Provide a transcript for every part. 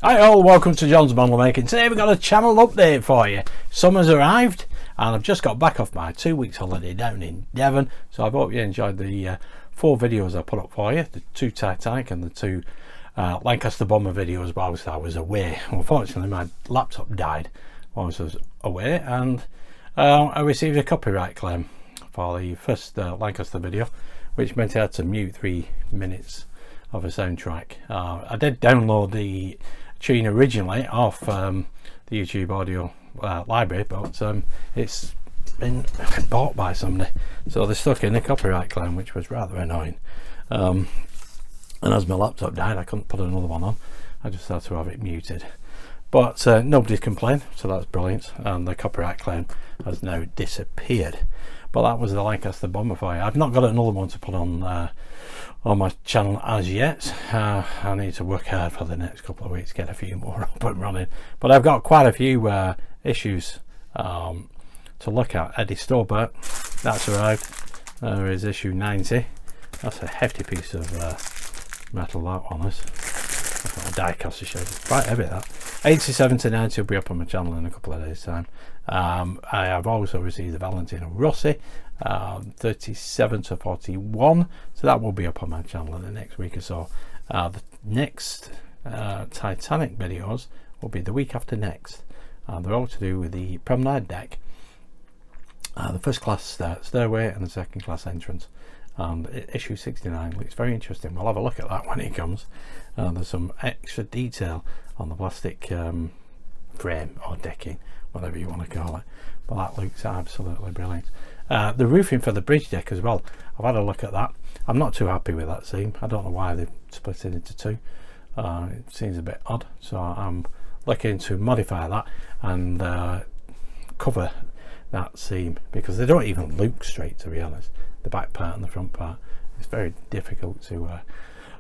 Hi all, welcome to John's Model Making. Today we've got a channel update for you. Summer's arrived and I've just got back off my 2 weeks holiday down in Devon, so I hope you enjoyed the 4 videos I put up for you, the 2 Titanic and the 2 Lancaster Bomber videos whilst I was away. Unfortunately my laptop died whilst I was away, and I received a copyright claim for the first Lancaster video, which meant I had to mute 3 minutes of a soundtrack. I did download the tune originally off the YouTube audio library, but it's been bought by somebody, so they're stuck in a copyright claim, which was rather annoying. And as my laptop died, I couldn't put another one on. I just had to have it muted, but nobody's complained, so that's brilliant, and the copyright claim has now disappeared. But that was the Lancaster Bomber for you. I've not got another one to put on my channel as yet. I need to work hard for the next couple of weeks, get a few more up and running, but I've got quite a few issues to look at. Eddie Stobart, that's arrived. There is issue 90. That's a hefty piece of metal, that one is. I've got a die cast to show you. It's quite heavy, that. 87 to 90 will be up on my channel in a couple of days time. I have also received the Valentino Rossi 37 to 41, so that will be up on my channel in the next week or so. The next Titanic videos will be the week after next. They're all to do with the promenade deck, the first class stairway and the second class entrance. And issue 69 looks very interesting. We'll have a look at that when it comes. There's some extra detail on the plastic frame or decking, whatever you want to call it, but that looks absolutely brilliant. The roofing for the bridge deck as well, I've had a look at that. I'm not too happy with that seam. I don't know why they've split it into 2. It seems a bit odd, so I'm looking to modify that and cover that seam, because they don't even look straight, to be honest. The back part and the front part, it's very difficult to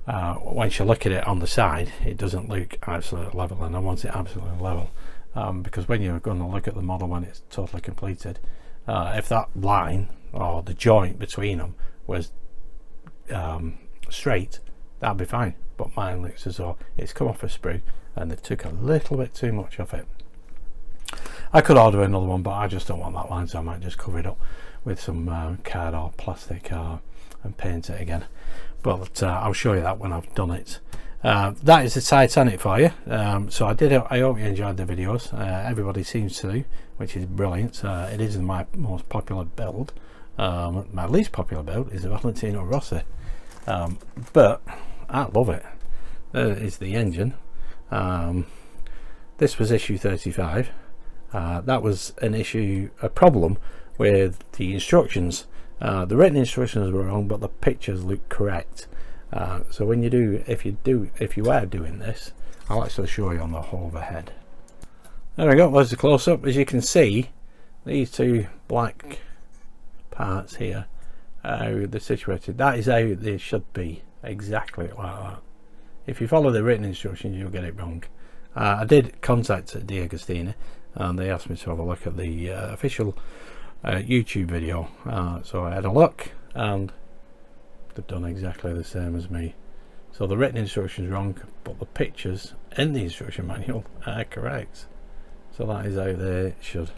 once you look at it on the side, it doesn't look absolutely level, and I want it absolutely level, because when you're going to look at the model when it's totally completed, if that line or the joint between them was straight, that'd be fine, but mine looks as though it's come off a sprue and they took a little bit too much of it. I could order another one, but I just don't want that line, so I might just cover it up with some card or plastic and paint it again. But I'll show you that when I've done it. That is the Titanic for you. So I hope you enjoyed the videos. Everybody seems to, which is brilliant. It is my most popular build. My least popular build is the Valentino Rossi, but I love it. There is the engine. This was issue 35. That was a problem with the instructions. The written instructions were wrong, but the pictures look correct. So when if you are doing this, I'll actually show you on the overhead. There we go, there's a close-up. As you can see, these 2 black parts here, how they're situated, that is how they should be, exactly like that. If you follow the written instructions, you'll get it wrong. I did contact D'Agostini and they asked me to have a look at the official YouTube video, so I had a look and they've done exactly the same as me. So the written instructions wrong, but the pictures in the instruction manual are correct. So that is how they should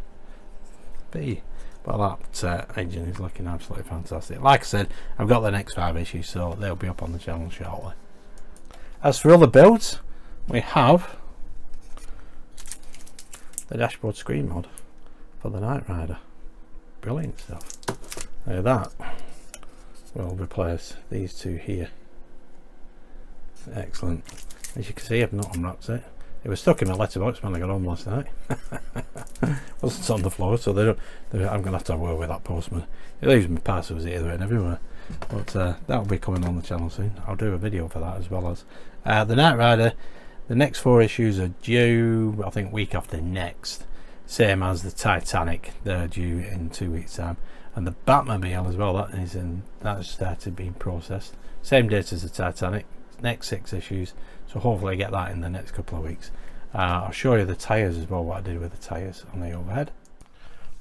be. But that engine is looking absolutely fantastic. Like I said, I've got the next 5 issues, so they'll be up on the channel shortly. As for other builds, we have the dashboard screen mod for the Knight Rider. Brilliant stuff. Now that will replace these 2 here. Excellent. As you can see, I've not unwrapped it. It was stuck in my letterbox when I got home last night. Wasn't on the floor, so I'm going to have a word with that postman. He leaves my parcels here, there and everywhere. But that'll be coming on the channel soon. I'll do a video for that, as well as the Knight Rider. The next 4 issues are due, I think, week after next. Same as the Titanic, they're due in 2 weeks time. And the Batmobile as well, that has started being processed. Same date as the Titanic, next 6 issues. So hopefully I get that in the next couple of weeks. I'll show you the tyres as well, what I did with the tyres on the overhead.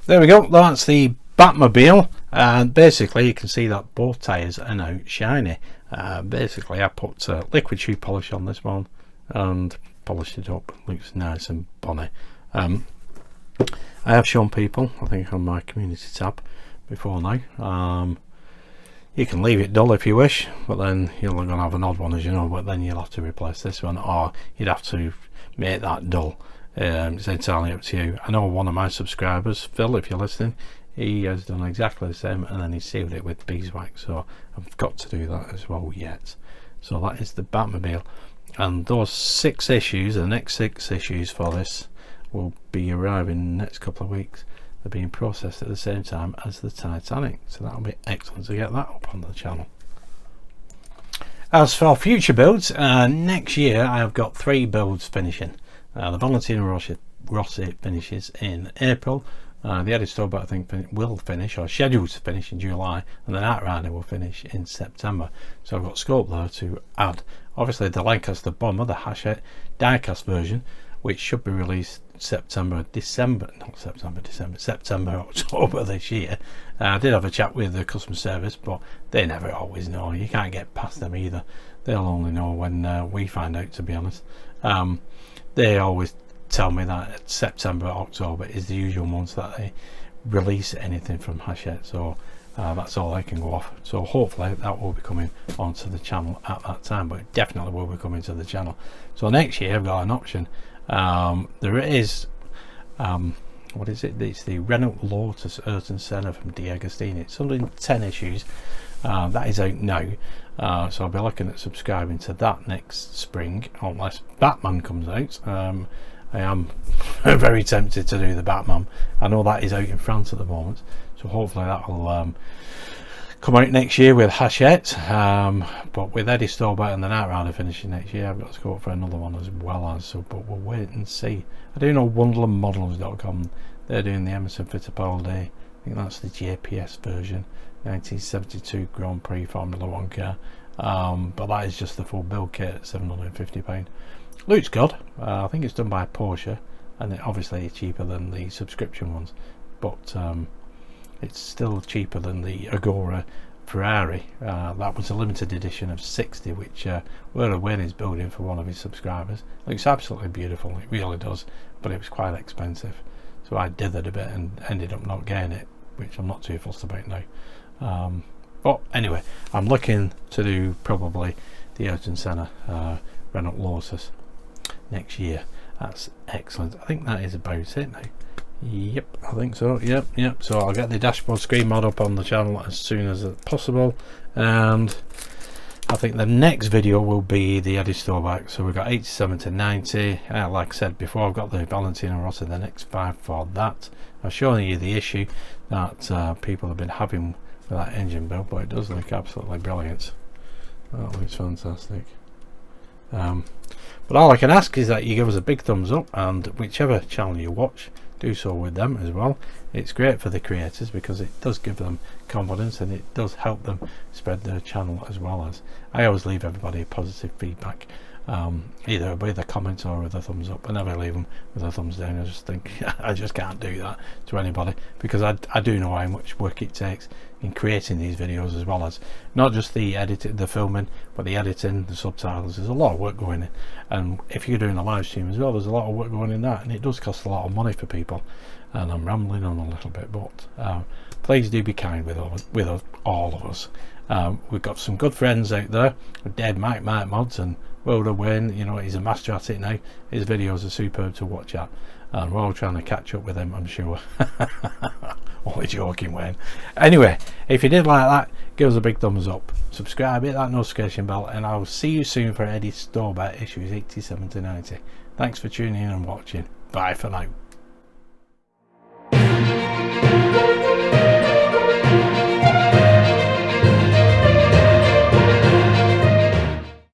There we go, that's the Batmobile, and basically you can see that both tyres are now shiny. Basically I put liquid shoe polish on this one and polished it up. It looks nice and bonny. I have shown people, I think on my community tab before now. You can leave it dull if you wish, but then you're going to have an odd one, as you know, but then you'll have to replace this one, or you'd have to make that dull. It's entirely up to you. I know one of my subscribers, Phil, if you're listening, he has done exactly the same, and then he sealed it with beeswax, so I've got to do that as well yet. So that is the Batmobile, and those 6 issues, the next 6 issues for this, will be arriving in the next couple of weeks. They're being processed at the same time as the Titanic, so that'll be excellent to get that up on the channel. As for future builds, next year I have got 3 builds finishing. The Valentino Rossi finishes in April. The Eddie Stobart I think will finish, or scheduled to finish, in July, and the Knight Rider will finish in September. So I've got scope there to add. Obviously the Lancaster Bomber, the Hachette diecast version, which should be released September, October this year. I did have a chat with the customer service, but they never always know. You can't get past them either. They'll only know when we find out, to be honest. They always tell me that September, October is the usual months that they release anything from Hachette, so that's all I can go off. So hopefully that will be coming onto the channel at that time, but it definitely will be coming to the channel. So next year I've got an option. There is what is it? It's the Renault Lotus Ayrton Senna from D'Agostini. It's 110 issues. That is out now, so I'll be looking at subscribing to that next spring, unless Batman comes out. I am very tempted to do the Batman. I know that is out in France at the moment, so hopefully that will come out next year with Hachette. But with Eddie Stobart and the Knight Rider finishing next year, I've got to go for another one as well as. So, but we'll wait and see. I do know WonderlandModels.com. They're doing the Emerson Fittipaldi. I think that's the JPS version, 1972 Grand Prix Formula 1 car. But that is just the full build kit at £750. Looks good. I think it's done by Porsche, and it obviously cheaper than the subscription ones, but it's still cheaper than the Agora Ferrari. That was a limited edition of 60, which Word Wayne is building for one of his subscribers. Looks absolutely beautiful, it really does, but it was quite expensive, so I dithered a bit and ended up not getting it, which I'm not too fussed about now. But anyway, I'm looking to do probably the Ayrton Senna Renault Lotus next year. That's excellent. I think that is about it now. Yep, I think so. Yep. So I'll get the dashboard screen mod up on the channel as soon as possible, and I think the next video will be the Eddie Stobart. So we've got 87 to 90. Like I said before, I've got the Valentino Rossi, the next 5 for that. I've shown you the issue that people have been having with that engine build, but it does look absolutely brilliant. That looks fantastic. But all I can ask is that you give us a big thumbs up, and whichever channel you watch, do so with them as well. It's great for the creators because it does give them confidence, and it does help them spread their channel as well. As I always leave everybody positive feedback, either with a comment or with a thumbs up. I never leave them with a thumbs down. I just think I just can't do that to anybody, because I do know how much work it takes in creating these videos, as well as not just the editing, the filming, but the editing, the subtitles. There's a lot of work going in, and if you're doing a live stream as well, there's a lot of work going in that, and it does cost a lot of money for people. And I'm rambling on a little bit, but please do be kind with all of us. We've got some good friends out there, Dead Mike Mods and Wilder Wayne. You know, he's a master at it now. His videos are superb to watch at, and we're all trying to catch up with him, I'm sure. Only joking, Wayne. Anyway, if you did like that, give us a big thumbs up, subscribe, hit that notification bell, and I'll see you soon for Eddie Stobart issues 87 to 90. Thanks for tuning in and watching. Bye for now.